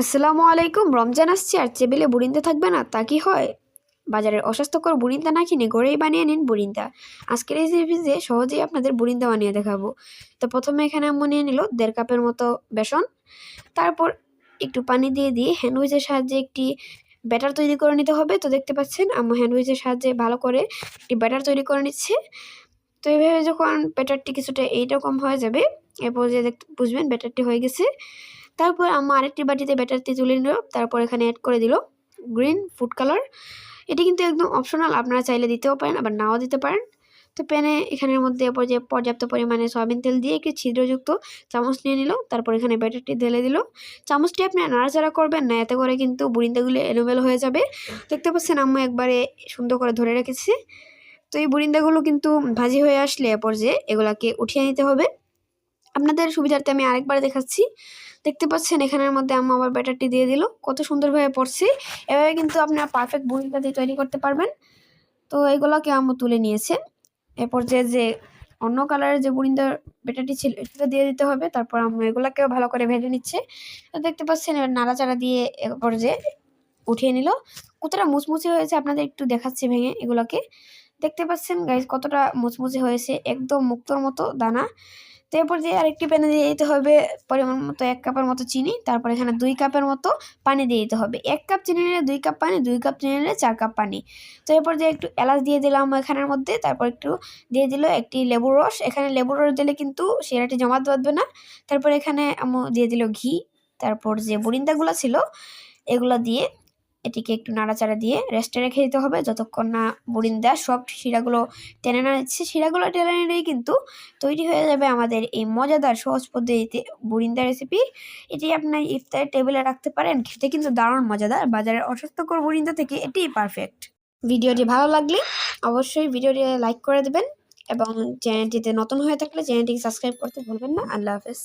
আসসালামু আলাইকুম। রমজান আসছে আর টেবিলে বুরিন্দা থাকবে না, তা কি হয়? বাজারের অস্বাস্থ্যকর বুরিন্দা না কিনে ঘরেই বানিয়ে নিন বুরিন্দা। আজকের এই রেসিপিতে সহজেই আপনাদের বুরিন্দা বানিয়ে দেখাবো। তো প্রথমে এখানে আম্মু নিয়ে নিল 1.5 কাপের মতো বেসন। তারপর একটু পানি দিয়ে হ্যান্ড উইচের সাহায্যে একটি ব্যাটার তৈরি করে নিতে হবে। তো দেখতে পাচ্ছেন আম্মু হ্যান্ড উইচের সাহায্যে ভালো করে একটি ব্যাটার তৈরি করে নিচ্ছে। তো এইভাবে যখন ব্যাটারটি কিছুটা এইরকম হয়ে যাবে, এরপর যে বুঝবেন ব্যাটারটি হয়ে গেছে। তারপর আম্মা আরেকটি বাটিতে ব্যাটারটি তুলে নিল। তারপর এখানে অ্যাড করে দিল গ্রিন ফুড কালার। এটি কিন্তু একদম অপশনাল, আপনারা চাইলে দিতেও পারেন আবার নাও দিতে পারেন। তো প্যানে এখানের মধ্যে পর্যাপ্ত পরিমাণে সয়াবিন তেল দিয়ে একটি ছিদ্রযুক্ত চামচ নিয়ে নিল। তারপর এখানে ব্যাটারটি ঢেলে দিল। চামচটি আপনি নাড়াচাড়া করবেন না, এতে করে কিন্তু বুরিন্দাগুলো এলোমেলো হয়ে যাবে। দেখতে পাচ্ছেন আম্মু একবারে সুন্দর করে ধরে রেখেছে। তো এই বুরিন্দাগুলো কিন্তু ভাজি হয়ে আসলে পর্যায়ে এগুলাকে উঠিয়ে নিতে হবে। আপনাদের সুবিধার্থে আমি আরেকবার দেখাচ্ছি। দেখতে পাচ্ছেন এখানের মধ্যে আম্মু আবার ব্যাটারটি দিয়ে দিল, কত সুন্দরভাবে পড়ছে। এভাবে কিন্তু আপনারা পারফেক্ট বুরিন্দা দিয়ে তৈরি করতে পারবেন। তো এগুলোকে আম্মু তুলে নিয়েছে। এরপর যে অন্য কালারের যে বুরিন্দার ব্যাটারটি ছিল এটা দিয়ে দিতে হবে। তারপর আম্মু এগুলাকেও ভালো করে ভেজে নিচ্ছে। তো দেখতে পাচ্ছেন এবার নাড়াচাড়া দিয়ে এরপর যে উঠিয়ে নিল। কতটা মুচমুচে হয়েছে আপনাদের একটু দেখাচ্ছি ভেঙে এগুলোকে। দেখতে পাচ্ছেন গাইস কতটা মুচমুচে হয়েছে, একদম মুক্তোর মতো দানা। তো এরপর যে আরেকটি প্যানে দিয়ে দিতে হবে পরিমাণ মতো 1 কাপের মতো চিনি। তারপর এখানে 2 কাপের মতো পানি দিয়ে দিতে হবে। 1 কাপ চিনি নিলে 2 কাপ পানি, 2 কাপ চিনি নিলে 4 কাপ পানি। তো এরপর যে একটু এলাচ দিয়ে দিলাম এখানের মধ্যে। তারপর একটু দিয়ে দিল একটি লেবুর রস। এখানে লেবুর রস দিলে কিন্তু শিরাটি জমাট বাঁধবে না। তারপর এখানে আম্মু দিয়ে দিল ঘি। তারপর যে বুরিন্দাগুলো ছিল এগুলো দিয়ে এটিকে একটু নাড়াচাড়া দিয়ে রেস্টে রেখে দিতে হবে যতক্ষণ না বুরিন্দা সফট শিরাগুলো টেনে না নিচ্ছে। শিরাগুলো টেনে নিলেই কিন্তু তৈরি হয়ে যাবে আমাদের এই মজাদার সহজ পদ্ধতিতে বুরিন্দা রেসিপি। এটি আপনার ইফতারের টেবিলে রাখতে পারেন, খেতে কিন্তু দারুণ মজাদার। বাজারের অস্বাস্থ্যকর বুরিন্দা থেকে এটিই পারফেক্ট। ভিডিওটি ভালো লাগলে অবশ্যই ভিডিওটি লাইক করে দেবেন এবং চ্যানেলটিতে নতুন হয়ে থাকলে চ্যানেলটিকে সাবস্ক্রাইব করতে ভুলবেন না। আল্লাহ হাফেজ।